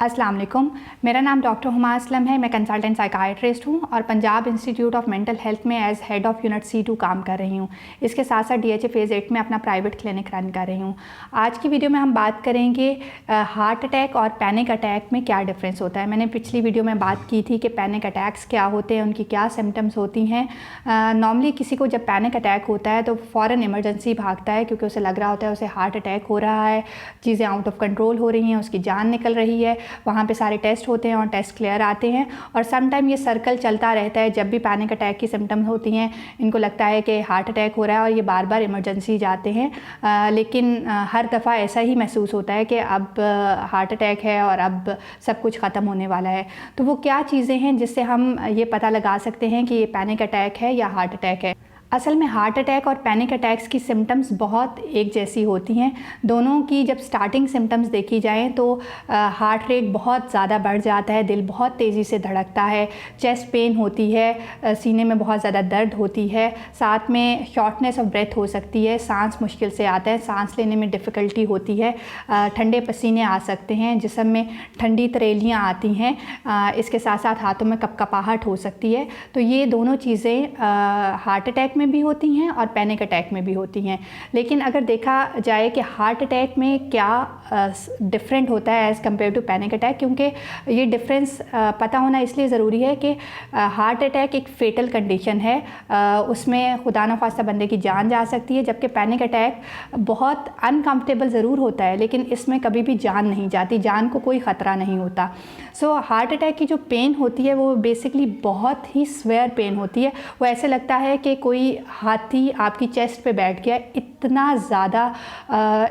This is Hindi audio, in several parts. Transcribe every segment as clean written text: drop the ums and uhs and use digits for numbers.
अस्सलाम वालेकुम। मेरा नाम डॉक्टर हुमा असलम है। मैं कंसल्टेंट साइकाइट्रिस्ट हूँ और Punjab institute of mental health में as head of unit C2 काम कर रही हूँ। इसके साथ साथ DHA फेज़ 8 में अपना प्राइवेट क्लिनिक रन कर रही हूँ। आज की वीडियो में हम बात करेंगे हार्ट अटैक और पैनिक अटैक में क्या डिफरेंस होता है। मैंने पिछली वीडियो में बात की थी कि पैनिक अटैक्स क्या होते हैं, उनकी क्या सिम्टम्स होती हैं। नॉर्मली किसी को जब पैनिक अटैक होता है तो फ़ौरन इमरजेंसी भागता है क्योंकि उसे लग रहा होता है उसे हार्ट अटैक हो रहा है, चीज़ें आउट ऑफ कंट्रोल हो रही हैं, उसकी जान निकल रही है। वहाँ पे सारे टेस्ट होते हैं और टेस्ट क्लियर आते हैं और सम टाइम ये सर्कल चलता रहता है। जब भी पैनिक अटैक की सिम्टम्स होती हैं इनको लगता है कि हार्ट अटैक हो रहा है और ये बार बार इमरजेंसी जाते हैं, लेकिन हर दफ़ा ऐसा ही महसूस होता है कि अब हार्ट अटैक है और अब सब कुछ ख़त्म होने वाला है। तो वो क्या चीज़ें हैं जिससे हम ये पता लगा सकते हैं कि ये पैनिक अटैक है या हार्ट अटैक है। असल में हार्ट अटैक और पैनिक अटैक्स की सिम्टम्स बहुत एक जैसी होती हैं। दोनों की जब स्टार्टिंग सिम्टम्स देखी जाएं तो हार्ट रेट बहुत ज़्यादा बढ़ जाता है, दिल बहुत तेज़ी से धड़कता है, चेस्ट पेन होती है, सीने में बहुत ज़्यादा दर्द होती है, साथ में शॉर्टनेस ऑफ ब्रेथ हो सकती है, सांस मुश्किल से आता है, सांस लेने में डिफ़िकल्टी होती है, ठंडे पसीने आ सकते हैं, जिस्म में ठंडी तरेलियाँ आती हैं, इसके साथ साथ हाथों में कपकपाहट हो सकती है। तो ये दोनों चीज़ें हार्ट अटैक में भी होती हैं और पैनिक अटैक में भी होती हैं। लेकिन अगर देखा जाए कि हार्ट अटैक में क्या डिफरेंट होता है as compared to panic attack, क्योंकि ये डिफरेंस पता होना इसलिए ज़रूरी है कि हार्ट अटैक एक फेटल कंडीशन है, उसमें खुदा न ख्वास्ता बंदे की जान जा सकती है, जबकि पैनिक अटैक बहुत अनकम्फर्टेबल ज़रूर होता है लेकिन इसमें कभी भी जान नहीं जाती, जान को कोई ख़तरा नहीं होता। सो हार्ट अटैक की जो पेन होती है वो बेसिकली बहुत ही स्वेयर पेन होती है। वो ऐसे लगता है कि कोई हाथी आपकी चेस्ट पे बैठ गया, इतना ज़्यादा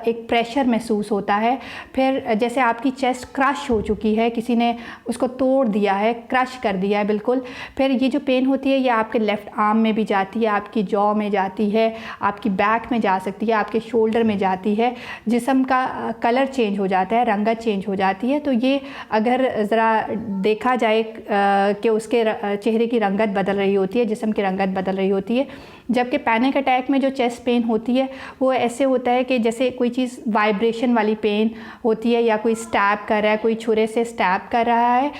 एक प्रेशर महसूस होता है। फिर जैसे आपकी चेस्ट क्रश हो चुकी है, किसी ने उसको तोड़ दिया है, क्रश कर दिया है बिल्कुल। फिर ये जो पेन होती है ये आपके लेफ़्ट आर्म में भी जाती है, आपकी जॉ में जाती है, आपकी बैक में जा सकती है, आपके शोल्डर में जाती है, जिस्म का कलर चेंज हो जाता है, रंगत चेंज हो जाती है। तो ये अगर ज़रा देखा जाए कि उसके चेहरे की रंगत बदल रही होती है, जिस्म की रंगत बदल रही होती है। जबकि पैनिक अटैक में जो चेस्ट पेन होती है वो ऐसे होता है कि जैसे कोई चीज़ वाइब्रेशन वाली पेन होती है या कोई स्टैब कर रहा है, कोई छुरे से स्टैब कर रहा है,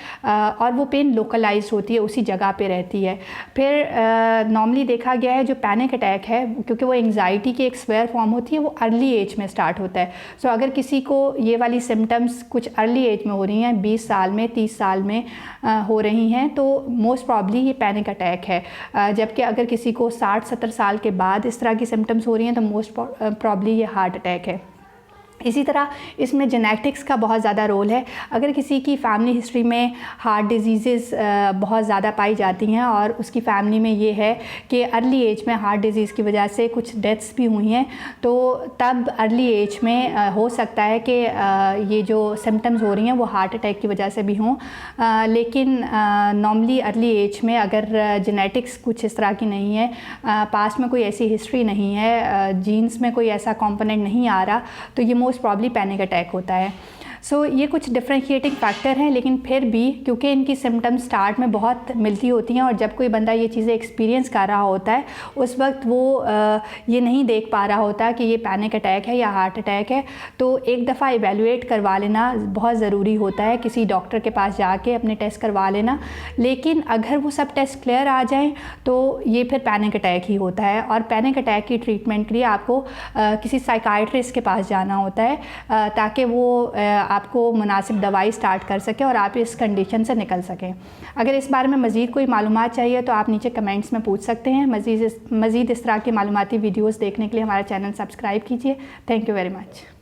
और वो पेन लोकलाइज होती है, उसी जगह पे रहती है। फिर नॉर्मली देखा गया है जो पैनिक अटैक है, क्योंकि वो एंग्जाइटी की एक स्वेयर फॉर्म होती है, वो अर्ली एज में स्टार्ट होता है। सो अगर किसी को ये वाली सिम्टम्स कुछ अर्ली एज में हो रही हैं, 20 साल में, 30 साल में हो रही हैं, तो मोस्ट प्रॉब्ली ये पैनिक अटैक है। जबकि अगर किसी को 60-70 साल के बाद इस तरह की सिम्टम्स हो रही हैं तो मोस्ट प्रॉब्ली ये हार्ट अटैक है। इसी तरह इसमें जेनेटिक्स का बहुत ज़्यादा रोल है। अगर किसी की फ़ैमिली हिस्ट्री में हार्ट डिजीज़ बहुत ज़्यादा पाई जाती हैं और उसकी फ़ैमिली में ये है कि अर्ली एज में हार्ट डिज़ीज़ की वजह से कुछ डेथ्स भी हुई हैं, तो तब अर्ली एज में हो सकता है कि ये जो सिम्टम्स हो रही हैं वो हार्ट अटैक की वजह से भी हों। लेकिन नॉर्मली अर्ली एज में अगर जेनेटिक्स कुछ इस तरह की नहीं है, पास्ट में कोई ऐसी हिस्ट्री नहीं है, जीन्स में कोई ऐसा कॉम्पोनेंट नहीं आ रहा, तो ये मोस्ट प्रॉब्ली पैनिक अटैक होता है। सो ये कुछ डिफरेंशिएटिंग फैक्टर हैं, लेकिन फिर भी क्योंकि इनकी सिम्टम्स स्टार्ट में बहुत मिलती होती हैं और जब कोई बंदा ये चीज़ें एक्सपीरियंस कर रहा होता है उस वक्त वो ये नहीं देख पा रहा होता कि ये पैनिक अटैक है या हार्ट अटैक है, तो एक दफ़ा इवेलुएट करवा लेना बहुत ज़रूरी होता है, किसी डॉक्टर के पास जाके अपने टेस्ट करवा लेना। लेकिन अगर वो सब टेस्ट क्लियर आ जाएँ तो ये फिर पैनिक अटैक ही होता है और पैनिक अटैक की ट्रीटमेंट के लिए आपको किसी साइकाइट्रिस्ट के पास जाना होता है ताकि वो आपको मुनासिब दवाई स्टार्ट कर सके और आप इस कंडीशन से निकल सकें। अगर इस बारे में मज़ीद कोई मालूमात चाहिए तो आप नीचे कमेंट्स में पूछ सकते हैं। मज़ीद इस तरह की मालूमाती वीडियोज़ देखने के लिए हमारा चैनल सब्सक्राइब कीजिए। Thank you very much.